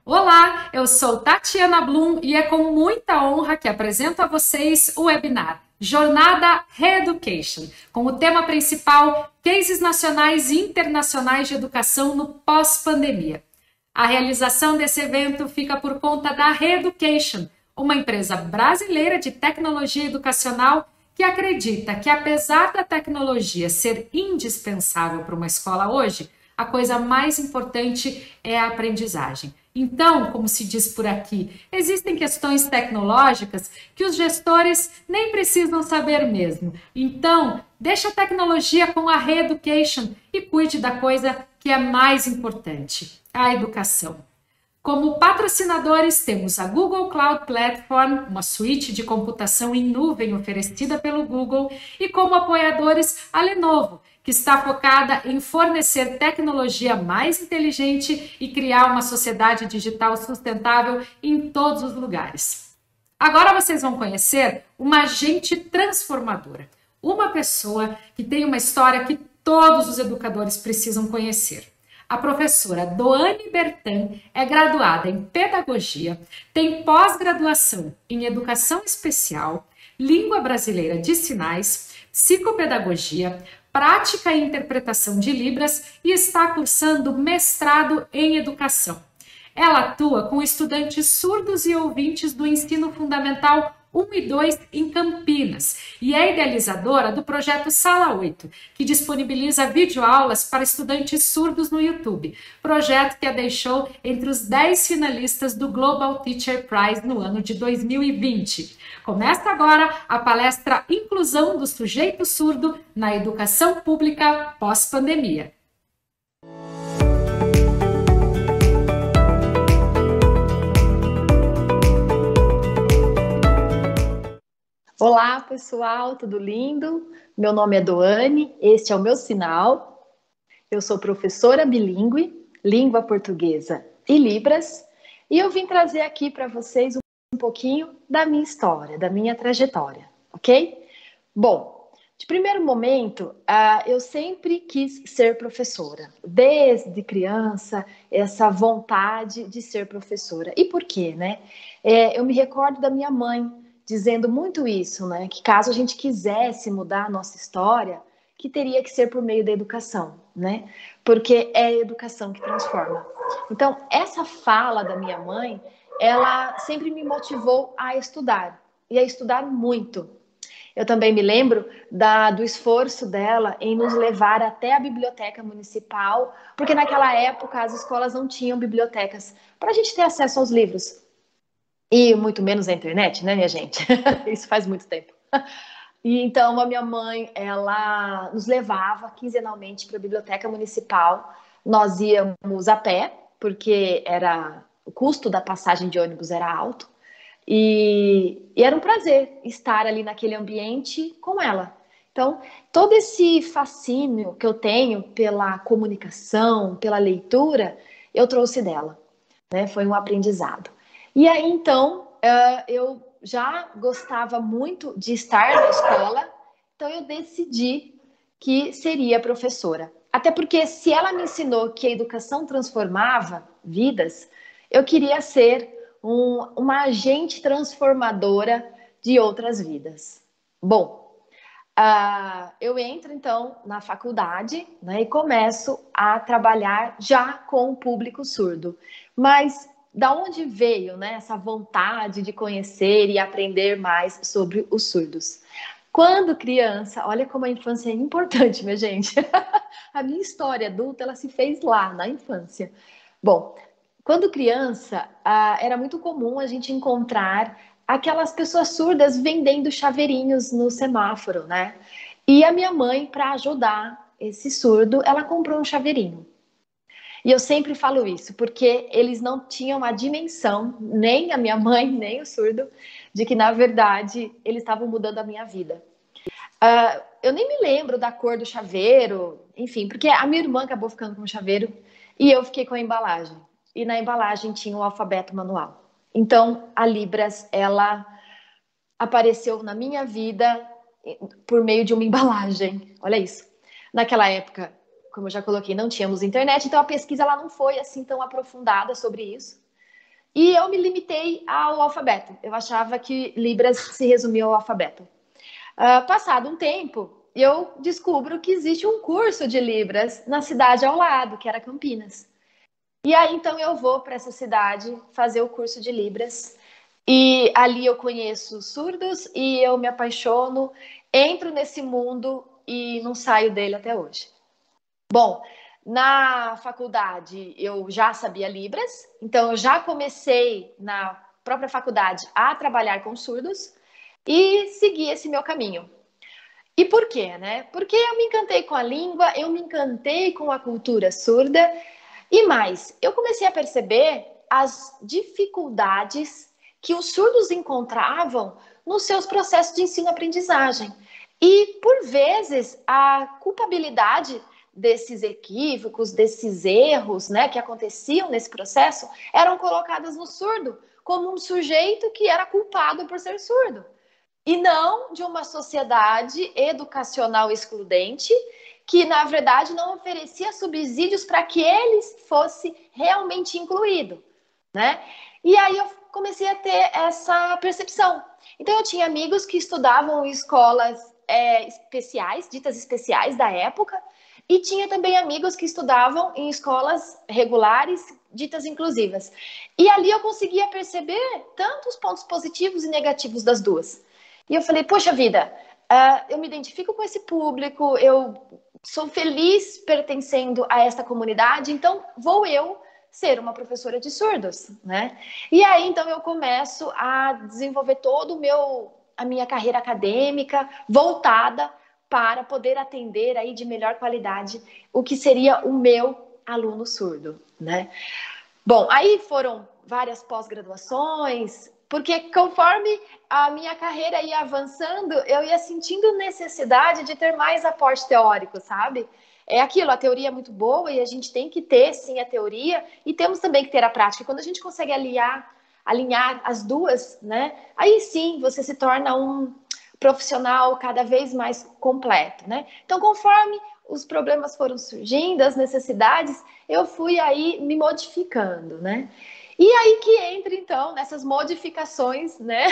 Olá, eu sou Tatiana Blum e é com muita honra que apresento a vocês o webinar Jornada Reeducation, com o tema principal Cases nacionais e internacionais de educação no pós-pandemia. A realização desse evento fica por conta da Reeducation, uma empresa brasileira de tecnologia educacional que acredita que, apesar da tecnologia ser indispensável para uma escola hoje, a coisa mais importante é a aprendizagem. Então, como se diz por aqui, existem questões tecnológicas que os gestores nem precisam saber mesmo. Então, deixa a tecnologia com a Reeducation e cuide da coisa que é mais importante, a educação. Como patrocinadores, temos a Google Cloud Platform, uma suíte de computação em nuvem oferecida pelo Google, e como apoiadores, a Lenovo, que está focada em fornecer tecnologia mais inteligente e criar uma sociedade digital sustentável em todos os lugares. Agora vocês vão conhecer uma agente transformadora, uma pessoa que tem uma história que todos os educadores precisam conhecer. A professora Doane Bertan é graduada em Pedagogia, tem pós-graduação em Educação Especial, Língua Brasileira de Sinais, Psicopedagogia, Prática e Interpretação de Libras e está cursando mestrado em Educação. Ela atua com estudantes surdos e ouvintes do ensino fundamental 1 e 2 em Campinas e é idealizadora do projeto Sala 8, que disponibiliza videoaulas para estudantes surdos no YouTube, projeto que a deixou entre os 10 finalistas do Global Teacher Prize no ano de 2020. Começa agora a palestra Inclusão do Sujeito Surdo na Educação Pública pós-pandemia. Olá, pessoal, tudo lindo? Meu nome é Doane, este é o meu sinal. Eu sou professora bilíngue, língua portuguesa e Libras, e eu vim trazer aqui para vocês um pouquinho da minha história, da minha trajetória, ok? Bom, de primeiro momento, eu sempre quis ser professora, desde criança, essa vontade de ser professora. E por quê, né? Eu me recordo da minha mãe, dizendo muito isso, né? Que caso a gente quisesse mudar a nossa história, que teria que ser por meio da educação, né? Porque é a educação que transforma. Então, essa fala da minha mãe, ela sempre me motivou a estudar, e a estudar muito. Eu também me lembro do esforço dela em nos levar até a biblioteca municipal, porque naquela época as escolas não tinham bibliotecas para a gente ter acesso aos livros. E muito menos a internet, né, minha gente? Isso faz muito tempo. E então a minha mãe, ela nos levava quinzenalmente para a biblioteca municipal. Nós íamos a pé, porque o custo da passagem de ônibus era alto. E era um prazer estar ali naquele ambiente com ela. Então, todo esse fascínio que eu tenho pela comunicação, pela leitura, eu trouxe dela, né? Foi um aprendizado. E aí, então, eu já gostava muito de estar na escola, então eu decidi que seria professora. Até porque se ela me ensinou que a educação transformava vidas, eu queria ser uma agente transformadora de outras vidas. Bom, eu entro, então, na faculdade, né, e começo a trabalhar já com o público surdo. Mas da onde veio, né, essa vontade de conhecer e aprender mais sobre os surdos? Quando criança, olha como a infância é importante, minha gente. A minha história adulta, ela se fez lá, na infância. Bom, quando criança, era muito comum a gente encontrar aquelas pessoas surdas vendendo chaveirinhos no semáforo, né? E a minha mãe, para ajudar esse surdo, ela comprou um chaveirinho. E eu sempre falo isso, porque eles não tinham a dimensão, nem a minha mãe, nem o surdo, de que, na verdade, eles estavam mudando a minha vida. Eu nem me lembro da cor do chaveiro, enfim, porque a minha irmã acabou ficando com o chaveiro e eu fiquei com a embalagem. E na embalagem tinha o alfabeto manual. Então, a Libras, ela apareceu na minha vida por meio de uma embalagem. Olha isso. Naquela época, como eu já coloquei, não tínhamos internet, então a pesquisa ela não foi assim tão aprofundada sobre isso. e eu me limitei ao alfabeto. Eu achava que Libras se resumia ao alfabeto. Passado um tempo, eu descubro que existe um curso de Libras na cidade ao lado, que era Campinas. E aí, então, eu vou para essa cidade fazer o curso de Libras. E ali eu conheço surdos e eu me apaixono, entro nesse mundo e não saio dele até hoje. Bom, na faculdade eu já sabia Libras, então eu já comecei na própria faculdade a trabalhar com surdos e segui esse meu caminho. E por quê, né? Porque eu me encantei com a língua, eu me encantei com a cultura surda e mais, eu comecei a perceber as dificuldades que os surdos encontravam nos seus processos de ensino-aprendizagem. E, por vezes, a culpabilidade desses equívocos, desses erros, né, que aconteciam nesse processo, eram colocadas no surdo, como um sujeito que era culpado por ser surdo. E não de uma sociedade educacional excludente que, na verdade, não oferecia subsídios para que ele fosse realmente incluído, né? E aí eu comecei a ter essa percepção. Então, eu tinha amigos que estudavam em escolas especiais, ditas especiais da época, e tinha também amigos que estudavam em escolas regulares, ditas inclusivas. E ali eu conseguia perceber tanto os pontos positivos e negativos das duas. E eu falei, poxa vida, eu me identifico com esse público, eu sou feliz pertencendo a esta comunidade, então vou eu ser uma professora de surdos, né? E aí, então, eu começo a desenvolver a minha carreira acadêmica voltada para poder atender aí de melhor qualidade o que seria o meu aluno surdo, né? Bom, aí foram várias pós-graduações, porque conforme a minha carreira ia avançando, eu ia sentindo necessidade de ter mais aporte teórico, sabe? É aquilo, a teoria é muito boa e a gente tem que ter, sim, a teoria e temos também que ter a prática. Quando a gente consegue alinhar as duas, né? Aí sim, você se torna um profissional cada vez mais completo, né? Então, conforme os problemas foram surgindo, as necessidades, eu fui aí me modificando, né? E aí que entra, então, nessas modificações, né,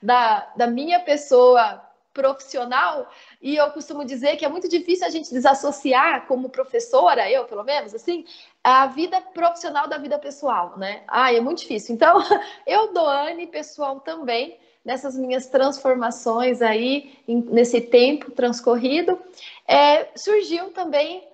da minha pessoa profissional, e eu costumo dizer que é muito difícil a gente desassociar como professora, eu pelo menos, assim, a vida profissional da vida pessoal, né? É muito difícil. Então, eu, Doane, pessoal também, nessas minhas transformações aí, nesse tempo transcorrido, surgiu também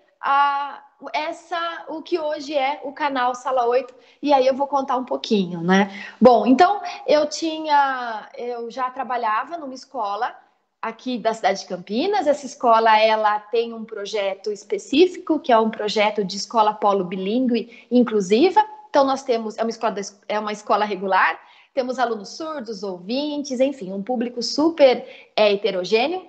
o que hoje é o canal Sala 8, e aí eu vou contar um pouquinho, né? Bom, então eu já trabalhava numa escola aqui da cidade de Campinas. Essa escola, ela tem um projeto específico, que é um projeto de escola polo bilíngue inclusiva. Então nós temos, é uma escola regular, temos alunos surdos, ouvintes, enfim, um público super heterogêneo.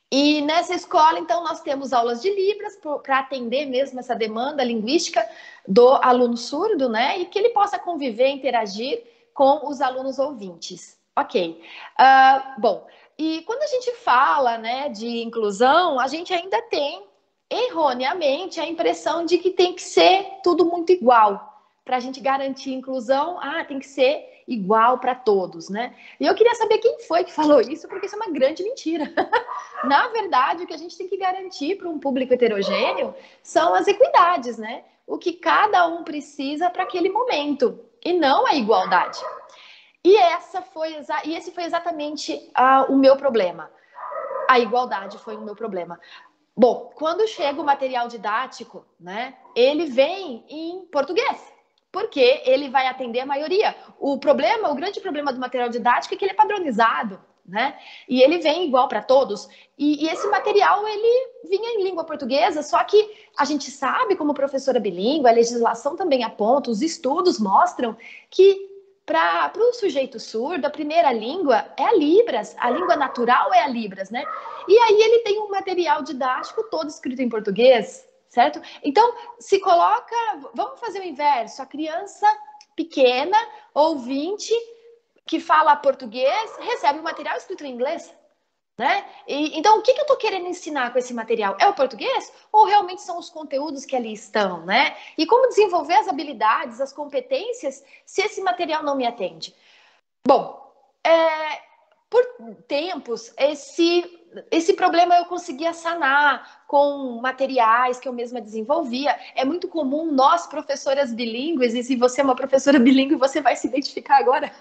E nessa escola, então, nós temos aulas de Libras para atender mesmo essa demanda linguística do aluno surdo, né? E que ele possa conviver, interagir com os alunos ouvintes. Ok. Bom, e quando a gente fala, né, de inclusão, a gente ainda tem, erroneamente, a impressão de que tem que ser tudo muito igual. Para a gente garantir inclusão, tem que ser igual para todos, né? E eu queria saber quem foi que falou isso, porque isso é uma grande mentira. Na verdade, o que a gente tem que garantir para um público heterogêneo são as equidades, né? O que cada um precisa para aquele momento, e não a igualdade. E esse foi exatamente o meu problema. A igualdade foi o meu problema. Bom, quando chega o material didático, né, ele vem em português, porque ele vai atender a maioria. O grande problema do material didático é que ele é padronizado, né? E ele vem igual para todos. E esse material, ele vinha em língua portuguesa, só que a gente sabe, como professora bilíngue, a legislação também aponta, os estudos mostram que para o sujeito surdo, a primeira língua é a Libras, a língua natural é a Libras, né? E aí ele tem um material didático todo escrito em português, certo? Então, se coloca, vamos fazer o inverso, a criança pequena, ouvinte, que fala português, recebe o material escrito em inglês. Né? Então, o que eu estou querendo ensinar com esse material? É o português ou realmente são os conteúdos que ali estão, né? E como desenvolver as habilidades, as competências, se esse material não me atende? Bom, por tempos, esse problema eu conseguia sanar com materiais que eu mesma desenvolvia. É muito comum nós, professoras bilíngues, e se você é uma professora bilíngue, você vai se identificar agora,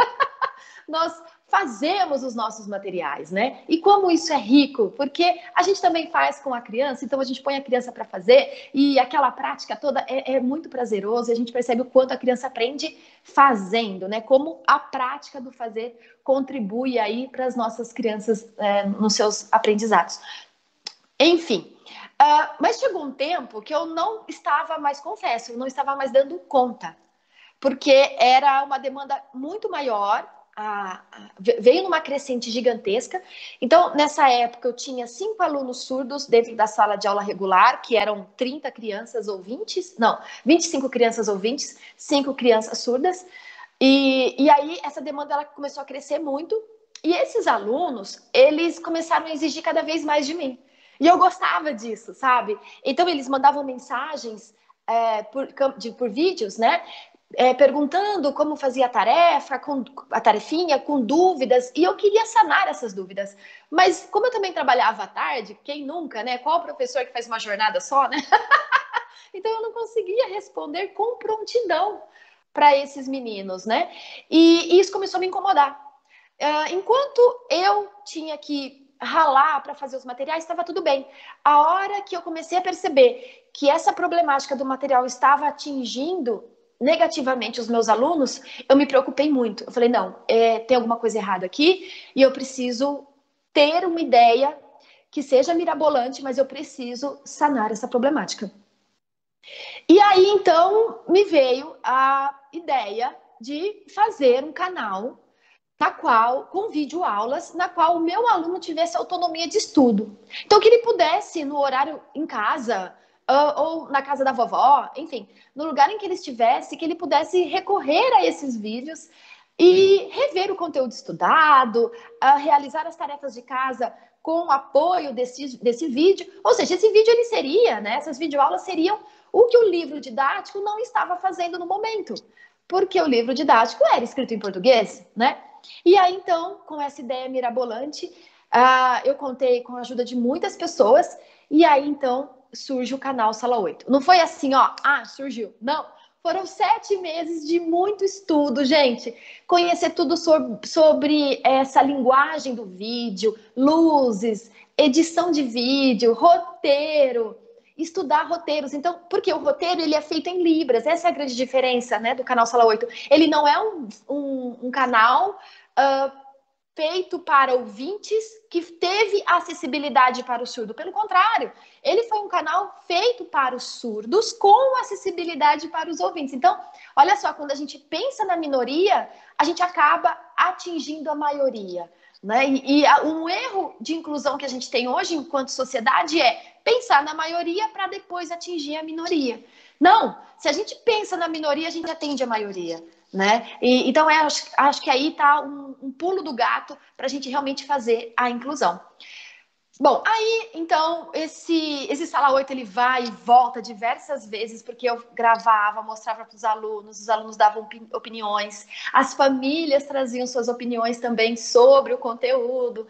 nós fazemos os nossos materiais, né? E como isso é rico, porque a gente também faz com a criança, então a gente põe a criança para fazer e aquela prática toda é muito prazeroso e a gente percebe o quanto a criança aprende fazendo, né? Como a prática do fazer contribui aí para as nossas crianças nos seus aprendizados. Enfim, mas chegou um tempo que eu não estava mais, confesso, eu não estava mais dando conta, porque era uma demanda muito maior, veio numa crescente gigantesca. Então, nessa época, eu tinha 5 alunos surdos dentro da sala de aula regular, que eram 30 crianças ouvintes, não, 25 crianças ouvintes, 5 crianças surdas. E aí, essa demanda ela começou a crescer muito, e esses alunos, eles começaram a exigir cada vez mais de mim. E eu gostava disso, sabe? Então, eles mandavam mensagens por vídeos, né? Perguntando como fazia a tarefa, a tarefinha, com dúvidas, e eu queria sanar essas dúvidas. Mas como eu também trabalhava à tarde, quem nunca, né? Qual professor que faz uma jornada só, né? Então eu não conseguia responder com prontidão para esses meninos, né? E isso começou a me incomodar. Enquanto eu tinha que ralar para fazer os materiais, estava tudo bem. A hora que eu comecei a perceber que essa problemática do material estava atingindo negativamente os meus alunos, eu me preocupei muito. Eu falei, não, tem alguma coisa errada aqui e eu preciso ter uma ideia que seja mirabolante, mas eu preciso sanar essa problemática. E aí, então, me veio a ideia de fazer um canal na qual, com videoaulas, na qual o meu aluno tivesse autonomia de estudo. Então, que ele pudesse, no horário em casa, ou na casa da vovó, enfim, no lugar em que ele estivesse, que ele pudesse recorrer a esses vídeos e rever o conteúdo estudado, realizar as tarefas de casa com o apoio desse vídeo. Ou seja, esse vídeo ele seria, né, essas videoaulas seriam o que o livro didático não estava fazendo no momento, porque o livro didático era escrito em português, né? E aí, então, com essa ideia mirabolante, eu contei com a ajuda de muitas pessoas, e aí, então, surge o canal Sala 8. Não foi assim, ó, surgiu. Não, foram 7 meses de muito estudo, gente. Conhecer tudo sobre essa linguagem do vídeo, luzes, edição de vídeo, roteiro, estudar roteiros. Então, porque o roteiro ele é feito em Libras, essa é a grande diferença, né, do canal Sala 8. Ele não é um canal feito para ouvintes que teve acessibilidade para o surdo. Pelo contrário, ele foi um canal feito para os surdos com acessibilidade para os ouvintes. Então, olha só, quando a gente pensa na minoria, a gente acaba atingindo a maioria. Né? Um erro de inclusão que a gente tem hoje enquanto sociedade é pensar na maioria para depois atingir a minoria. Não, se a gente pensa na minoria, a gente atende a maioria. Né? Então, acho que aí está um pulo do gato para a gente realmente fazer a inclusão. Bom, aí, então, esse Sala 8, ele vai e volta diversas vezes, porque eu gravava, mostrava para os alunos davam opiniões, as famílias traziam suas opiniões também sobre o conteúdo,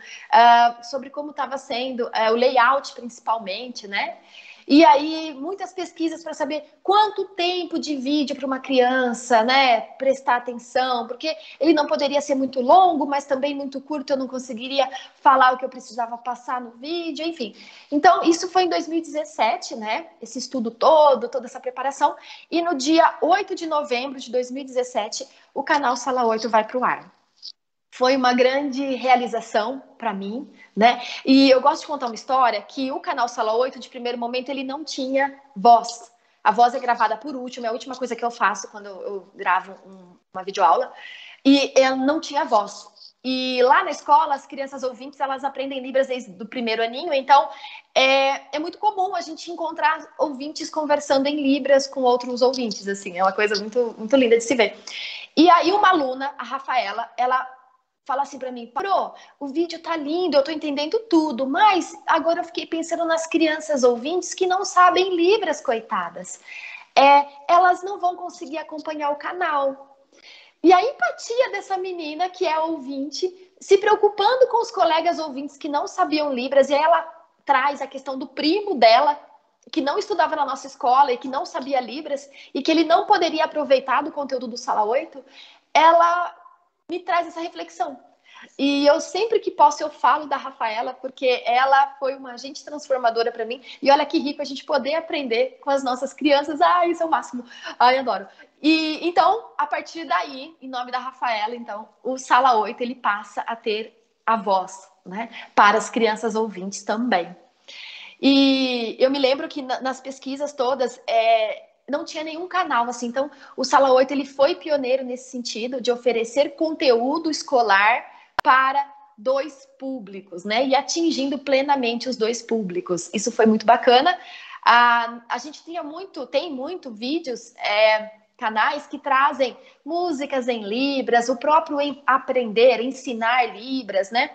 sobre como estava sendo o layout, principalmente, né? E aí, muitas pesquisas para saber quanto tempo de vídeo para uma criança, né, prestar atenção, porque ele não poderia ser muito longo, mas também muito curto, eu não conseguiria falar o que eu precisava passar no vídeo, enfim. Então, isso foi em 2017, né, esse estudo todo, toda essa preparação, e no dia 8 de novembro de 2017, o canal Sala 8 vai para o ar. Foi uma grande realização para mim, né? E eu gosto de contar uma história que o canal Sala 8, de primeiro momento, ele não tinha voz. A voz é gravada por último, é a última coisa que eu faço quando eu gravo uma videoaula. E ela não tinha voz. E lá na escola, as crianças ouvintes, elas aprendem Libras desde o primeiro aninho, então é muito comum a gente encontrar ouvintes conversando em Libras com outros ouvintes, assim, é uma coisa muito, muito linda de se ver. E aí uma aluna, a Rafaela, ela fala assim para mim, Pro, o vídeo tá lindo, eu tô entendendo tudo, mas agora eu fiquei pensando nas crianças ouvintes que não sabem Libras, coitadas. Elas não vão conseguir acompanhar o canal. E a empatia dessa menina, que é ouvinte, se preocupando com os colegas ouvintes que não sabiam Libras, e ela traz a questão do primo dela, que não estudava na nossa escola e que não sabia Libras, e que ele não poderia aproveitar do conteúdo do Sala 8, ela me traz essa reflexão. E eu sempre que posso eu falo da Rafaela, porque ela foi uma agente transformadora para mim. E olha que rico a gente poder aprender com as nossas crianças. Ah, isso é o máximo. Ai, adoro. E então, a partir daí, em nome da Rafaela, então, o Sala 8 ele passa a ter a voz, né, para as crianças ouvintes também. E eu me lembro que nas pesquisas todas, não tinha nenhum canal assim. Então, o Sala 8 ele foi pioneiro nesse sentido de oferecer conteúdo escolar para dois públicos, né? E atingindo plenamente os dois públicos. Isso foi muito bacana. A gente tem muito vídeos, canais que trazem músicas em Libras, o próprio aprender, ensinar Libras, né?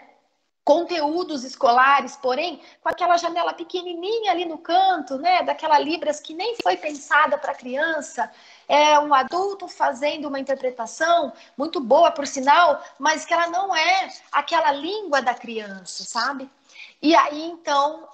Conteúdos escolares, porém, com aquela janela pequenininha ali no canto, né? Daquela Libras que nem foi pensada para criança. É um adulto fazendo uma interpretação muito boa, por sinal, mas que ela não é aquela língua da criança, sabe? E aí, então,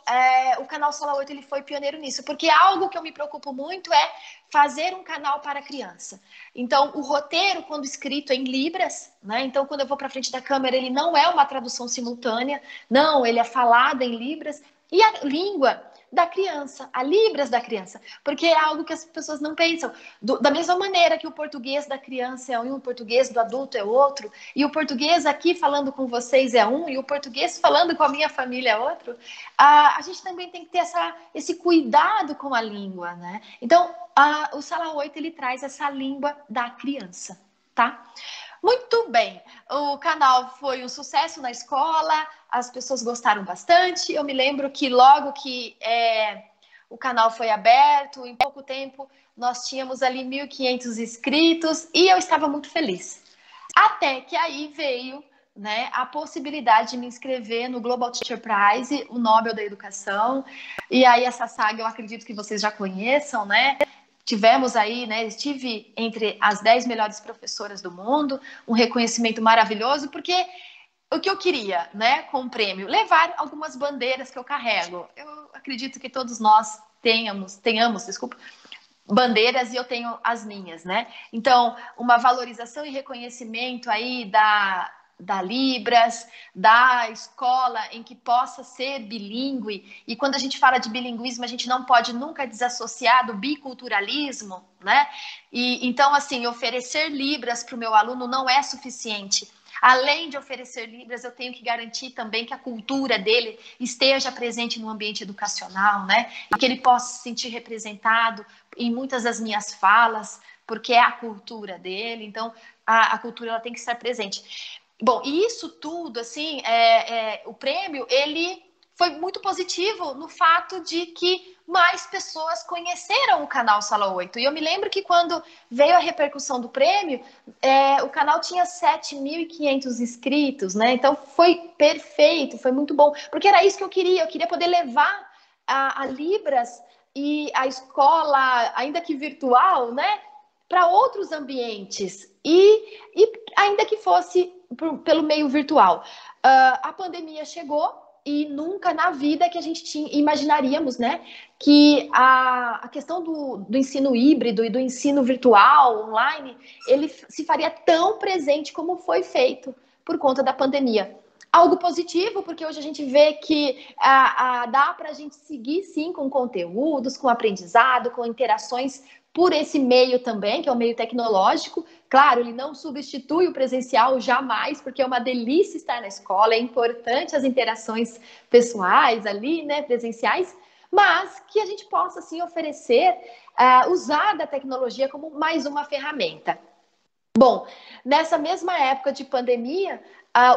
o canal Sala 8 ele foi pioneiro nisso, porque algo que eu me preocupo muito é fazer um canal para criança. Então, o roteiro, quando escrito em Libras, né? Então, quando eu vou para frente da câmera, ele não é uma tradução simultânea, não, ele é falado em Libras. E a língua da criança, a Libras da criança, porque é algo que as pessoas não pensam. Da mesma maneira que o português da criança é um, o português do adulto é outro, e o português aqui falando com vocês é um, e o português falando com a minha família é outro, a gente também tem que ter esse cuidado com a língua, né? Então, o Sala 8, ele traz essa língua da criança, tá? Muito bem, o canal foi um sucesso na escola, as pessoas gostaram bastante. Eu me lembro que logo que o canal foi aberto, em pouco tempo, nós tínhamos ali 1.500 inscritos e eu estava muito feliz. Até que aí veio, né, a possibilidade de me inscrever no Global Teacher Prize, o Nobel da Educação. E aí essa saga eu acredito que vocês já conheçam, né? Tivemos aí, né, estive entre as 10 melhores professoras do mundo, um reconhecimento maravilhoso, porque o que eu queria, né, com o prêmio, levar algumas bandeiras que eu carrego. Eu acredito que todos nós tenhamos, desculpa, bandeiras, e eu tenho as minhas, né? Então, uma valorização e reconhecimento aí da Libras, da escola em que possa ser bilíngue. E quando a gente fala de bilinguismo, a gente não pode nunca desassociar do biculturalismo, né? E então, assim, oferecer Libras para o meu aluno não é suficiente. Além de oferecer Libras, eu tenho que garantir também que a cultura dele esteja presente no ambiente educacional, né? E que ele possa se sentir representado em muitas das minhas falas, porque é a cultura dele. Então, a cultura ela tem que estar presente. Bom, e isso tudo, assim, o prêmio, ele foi muito positivo no fato de que mais pessoas conheceram o canal Sala 8. E eu me lembro que quando veio a repercussão do prêmio, o canal tinha 7.500 inscritos, né? Então foi perfeito, foi muito bom, porque era isso que eu queria poder levar a Libras e a escola, ainda que virtual, né, para outros ambientes, e ainda que fosse pelo meio virtual. A pandemia chegou e nunca na vida que a gente imaginaríamos, né, que a questão do ensino híbrido e do ensino virtual, online, ele se faria tão presente como foi feito por conta da pandemia. Algo positivo, porque hoje a gente vê que dá para a gente seguir, sim, com conteúdos, com aprendizado, com interações por esse meio também, que é o meio tecnológico. Claro, ele não substitui o presencial jamais, porque é uma delícia estar na escola, é importante as interações pessoais ali, né, presenciais, mas que a gente possa, assim, oferecer, usar da tecnologia como mais uma ferramenta. Bom, nessa mesma época de pandemia,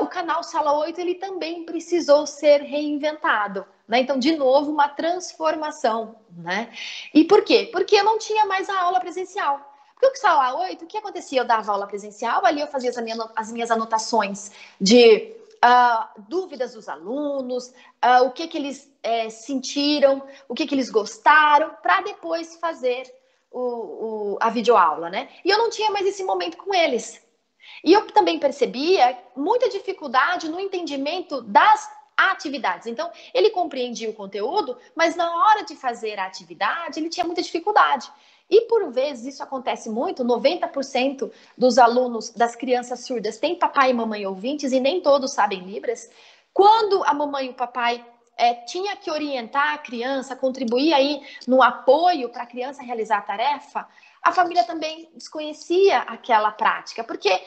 o canal Sala 8 ele também precisou ser reinventado, né? Então, de novo, uma transformação, né? E por quê? Porque eu não tinha mais a aula presencial. Porque o Sala 8, o que acontecia? Eu dava aula presencial, ali eu fazia as minhas anotações de dúvidas dos alunos, o que eles sentiram, o que eles gostaram, para depois fazer a videoaula, né? E eu não tinha mais esse momento com eles. E eu também percebia muita dificuldade no entendimento das atividades. Então, ele compreendia o conteúdo, mas na hora de fazer a atividade, ele tinha muita dificuldade. E por vezes isso acontece muito, 90% dos alunos, das crianças surdas, têm papai e mamãe ouvintes e nem todos sabem Libras. Quando a mamãe e o papai tinha que orientar a criança, contribuir aí no apoio para a criança realizar a tarefa, a família também desconhecia aquela prática, porque,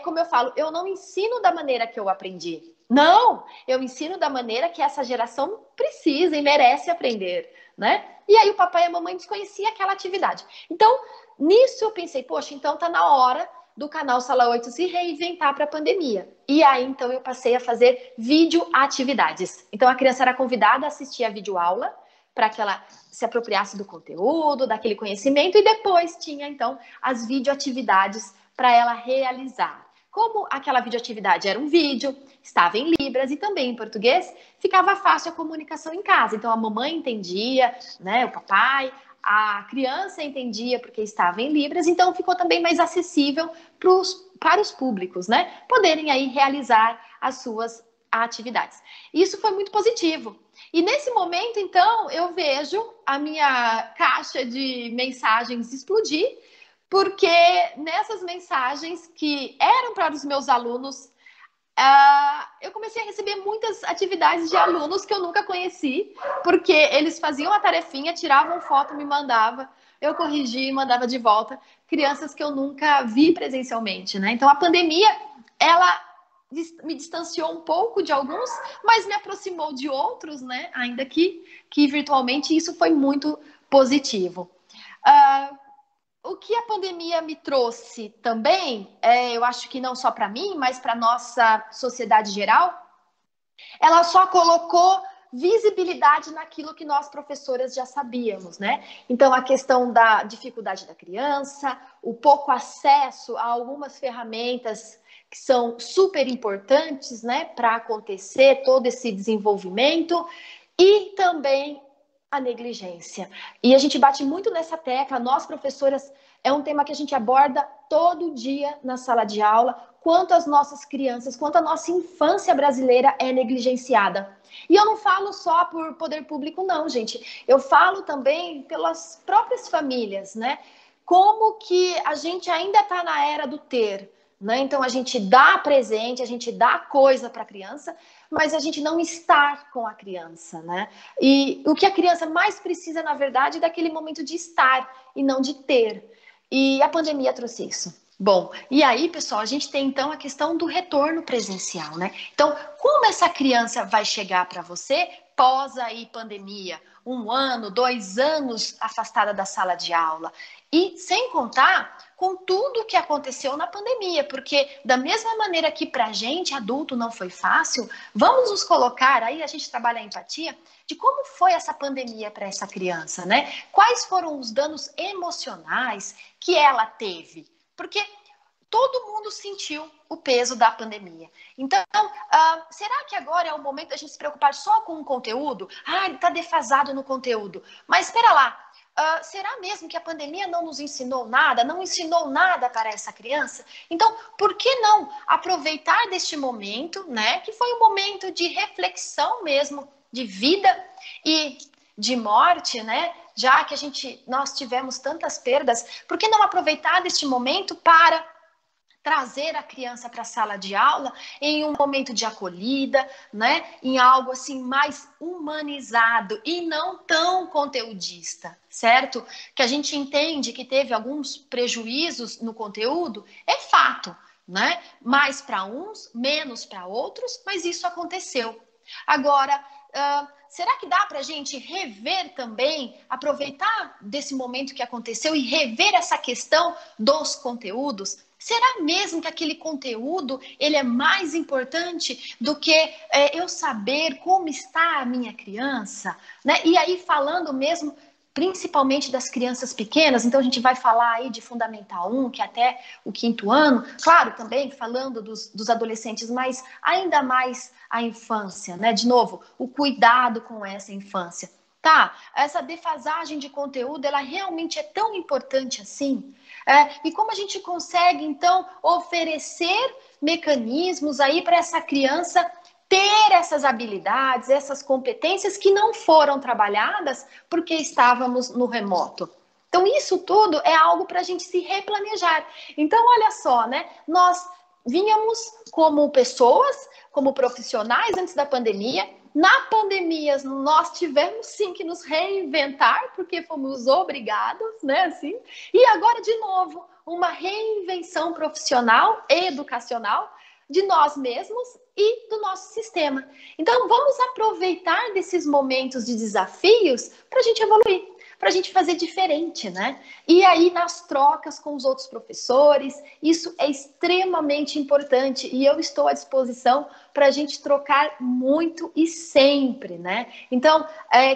como eu falo, eu não ensino da maneira que eu aprendi. Não, eu ensino da maneira que essa geração precisa e merece aprender, né? E aí o papai e a mamãe desconheciam aquela atividade. Então, nisso eu pensei, poxa, então tá na hora do canal Sala 8 se reinventar para a pandemia. E aí, então, eu passei a fazer videoatividades. Então, a criança era convidada a assistir a videoaula para que ela se apropriasse do conteúdo, daquele conhecimento, e depois tinha, então, as videoatividades para ela realizar. Como aquela videoatividade era um vídeo, estava em Libras e também em português, ficava fácil a comunicação em casa. Então, a mamãe entendia, né, o papai, a criança entendia porque estava em Libras, então ficou também mais acessível para os públicos, né, poderem aí realizar as suas atividades. Isso foi muito positivo. E nesse momento, então, eu vejo a minha caixa de mensagens explodir, porque nessas mensagens que eram para os meus alunos, eu comecei a receber muitas atividades de alunos que eu nunca conheci, porque eles faziam a tarefinha, tiravam foto, me mandavam, eu corrigia e mandava de volta, crianças que eu nunca vi presencialmente, né? Então, a pandemia, ela me distanciou um pouco de alguns, mas me aproximou de outros, né? Ainda que virtualmente, isso foi muito positivo. O que a pandemia me trouxe também, eu acho que não só para mim, mas para a nossa sociedade geral, ela só colocou visibilidade naquilo que nós professoras já sabíamos, né? Então, a questão da dificuldade da criança, o pouco acesso a algumas ferramentas que são super importantes, né, para acontecer todo esse desenvolvimento, e também a negligência. E a gente bate muito nessa tecla, nós professoras, é um tema que a gente aborda todo dia na sala de aula, quanto as nossas crianças, quanto a nossa infância brasileira é negligenciada. E eu não falo só por poder público, não, gente. Eu falo também pelas próprias famílias, né? Como que a gente ainda está na era do ter, né? Então, a gente dá presente, a gente dá coisa para a criança, mas a gente não está com a criança, né? E o que a criança mais precisa, na verdade, é daquele momento de estar e não de ter. E a pandemia trouxe isso. Bom, e aí, pessoal, a gente tem então a questão do retorno presencial, né? Então, como essa criança vai chegar para você pós aí pandemia? 1 ano, 2 anos afastada da sala de aula. E sem contar com tudo o que aconteceu na pandemia, porque da mesma maneira que para a gente, adulto, não foi fácil, vamos nos colocar, aí a gente trabalha a empatia, de como foi essa pandemia para essa criança, né? Quais foram os danos emocionais que ela teve? Porque todo mundo sentiu o peso da pandemia. Então, será que agora é o momento da gente se preocupar só com o conteúdo? Ele está defasado no conteúdo. Mas espera lá, será mesmo que a pandemia não nos ensinou nada? Não ensinou nada para essa criança? Então, por que não aproveitar deste momento, né? Que foi um momento de reflexão mesmo, de vida e de morte, né? Já que nós tivemos tantas perdas, por que não aproveitar deste momento para trazer a criança para a sala de aula em um momento de acolhida, né? Em algo assim mais humanizado e não tão conteudista, certo? Que a gente entende que teve alguns prejuízos no conteúdo, é fato, né? Mais para uns, menos para outros, mas isso aconteceu. Agora, será que dá para a gente rever também, aproveitar desse momento que aconteceu e rever essa questão dos conteúdos? Será mesmo que aquele conteúdo ele é mais importante do que eu saber como está a minha criança? Né? E aí falando mesmo principalmente das crianças pequenas. Então a gente vai falar aí de Fundamental 1, que é até o 5º ano, claro, também falando dos adolescentes, mas ainda mais a infância, né? De novo, o cuidado com essa infância. Tá, essa defasagem de conteúdo, ela realmente é tão importante assim? E como a gente consegue, então, oferecer mecanismos aí para essa criança ter essas habilidades, essas competências que não foram trabalhadas porque estávamos no remoto? Então, isso tudo é algo para a gente se replanejar. Então, olha só, né? Nós vínhamos como pessoas, como profissionais antes da pandemia. Na pandemia, nós tivemos sim que nos reinventar, porque fomos obrigados, né? Assim. E agora, de novo, uma reinvenção profissional e educacional de nós mesmos e do nosso sistema. Então, vamos aproveitar desses momentos de desafios para a gente evoluir, para a gente fazer diferente, né? E aí, nas trocas com os outros professores, isso é extremamente importante e eu estou à disposição para a gente trocar muito e sempre, né? Então,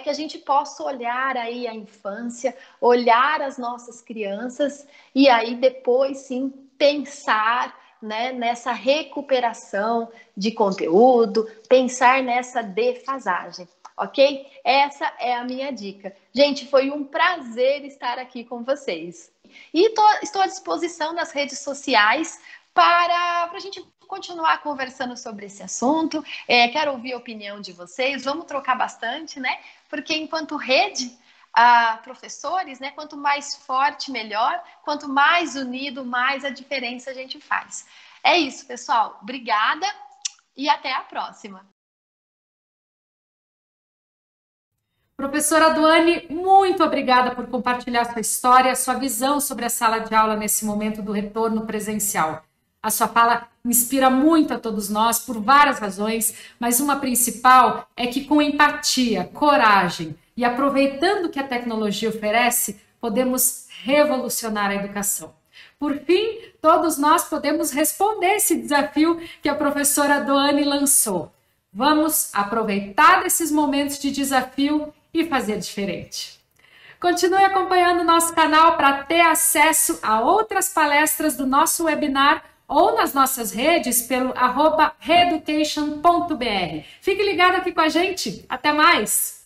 que a gente possa olhar aí a infância, olhar as nossas crianças e aí depois, sim, pensar, né, nessa recuperação de conteúdo, pensar nessa defasagem, ok? Essa é a minha dica. Gente, foi um prazer estar aqui com vocês. E estou à disposição nas redes sociais para a gente continuar conversando sobre esse assunto. Quero ouvir a opinião de vocês, vamos trocar bastante, né? Porque enquanto rede, professores, né? Quanto mais forte, melhor. Quanto mais unido, mais a diferença a gente faz. É isso, pessoal. Obrigada e até a próxima. Professora Doane, muito obrigada por compartilhar sua história, sua visão sobre a sala de aula nesse momento do retorno presencial. A sua fala inspira muito a todos nós por várias razões, mas uma principal é que com empatia, coragem e aproveitando o que a tecnologia oferece, podemos revolucionar a educação. Por fim, todos nós podemos responder esse desafio que a professora Doane lançou. Vamos aproveitar esses momentos de desafio e fazer diferente. Continue acompanhando o nosso canal para ter acesso a outras palestras do nosso webinar ou nas nossas redes pelo @reeducation.br. Fique ligado aqui com a gente. Até mais!